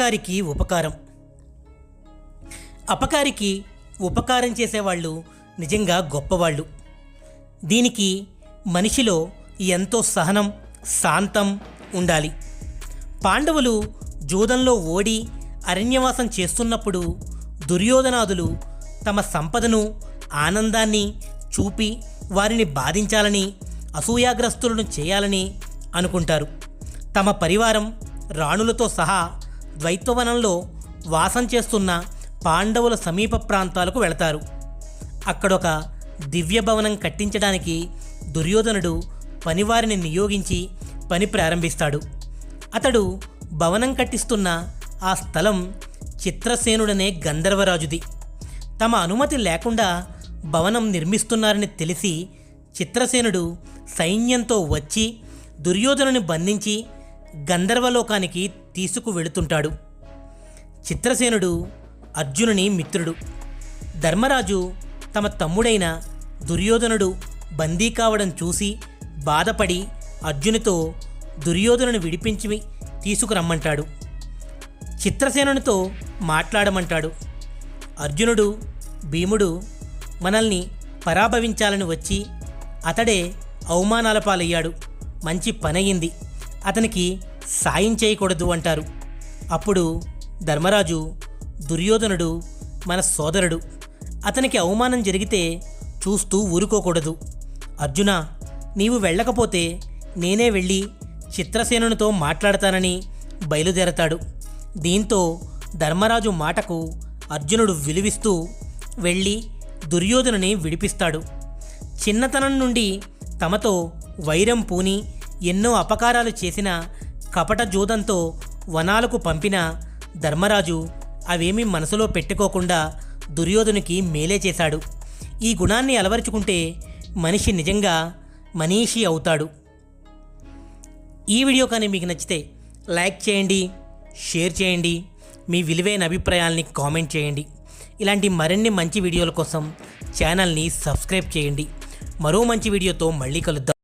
అపకారికి ఉపకారం. అపకారికి ఉపకారం చేసేవాళ్ళు నిజంగా గొప్పవాళ్ళు. దీనికి మనిషిలో ఎంతో సహనం, శాంతం ఉండాలి. పాండవులు జూదంలో ఓడి అరణ్యవాసం చేస్తున్నప్పుడు దుర్యోధనాదులు తమ సంపదను, ఆనందాన్ని చూపి వారిని బాధించాలని, అసూయాగ్రస్తులను చేయాలని అనుకుంటారు. తమ పరివారం, రాణులతో సహా ద్వైతవనంలో వాసం చేస్తున్న పాండవుల సమీప ప్రాంతాలకు వెళతారు. అక్కడొక దివ్య భవనం కట్టించడానికి దుర్యోధనుడు పనివారిని నియోగించి పని ప్రారంభిస్తాడు. అతడు భవనం కట్టిస్తున్న ఆ స్థలం చిత్రసేనుడనే గంధర్వరాజుది. తమ అనుమతి లేకుండా భవనం నిర్మిస్తున్నారని తెలిసి చిత్రసేనుడు సైన్యంతో వచ్చి దుర్యోధనుని బంధించి గంధర్వలోకానికి తీసుకువెళుతుంటాడు. చిత్రసేనుడు అర్జునుని మిత్రుడు. ధర్మరాజు తమ తమ్ముడైన దుర్యోధనుడు బందీ కావడం చూసి బాధపడి అర్జునితో దుర్యోధనుని విడిపించి తీసుకురమ్మంటాడు. చిత్రసేనునితో మాట్లాడమంటాడు. అర్జునుడు, భీముడు మనల్ని పరాభవించాలని వచ్చి అతడే అవమానాల పాలయ్యాడు. మంచి పనయింది, అతనికి సాయం చేయకూడదు అంటారు. అప్పుడు ధర్మరాజు, దుర్యోధనుడు మన సోదరుడు, అతనికి అవమానం జరిగితే చూస్తూ ఊరుకోకూడదు. అర్జున, నీవు వెళ్ళకపోతే నేనే వెళ్ళి చిత్రసేనునితో మాట్లాడతానని బయలుదేరతాడు. దీంతో ధర్మరాజు మాటకు అర్జునుడు విలువిస్తూ వెళ్ళి దుర్యోధనుని విడిపిస్తాడు. చిన్నతనం నుండి తమతో వైరం పూని ఎన్నో అపకారాలు చేసిన కపట జూదంతో వనాలకు పంపిన ధర్మరాజు అవేమీ మనసులో పెట్టుకోకుండా దుర్యోధనునికి మేలే చేశాడు. ఈ గుణాన్ని అలవరుచుకుంటే మనిషి నిజంగా మనీషి అవుతాడు. ఈ వీడియో కానీ మీకు నచ్చితే లైక్ చేయండి, షేర్ చేయండి, మీ విలువైన అభిప్రాయాల్ని కామెంట్ చేయండి. ఇలాంటి మరిన్ని మంచి వీడియోల కోసం ఛానల్ని సబ్స్క్రైబ్ చేయండి. మరో మంచి వీడియోతో మళ్ళీ కలుద్దాం.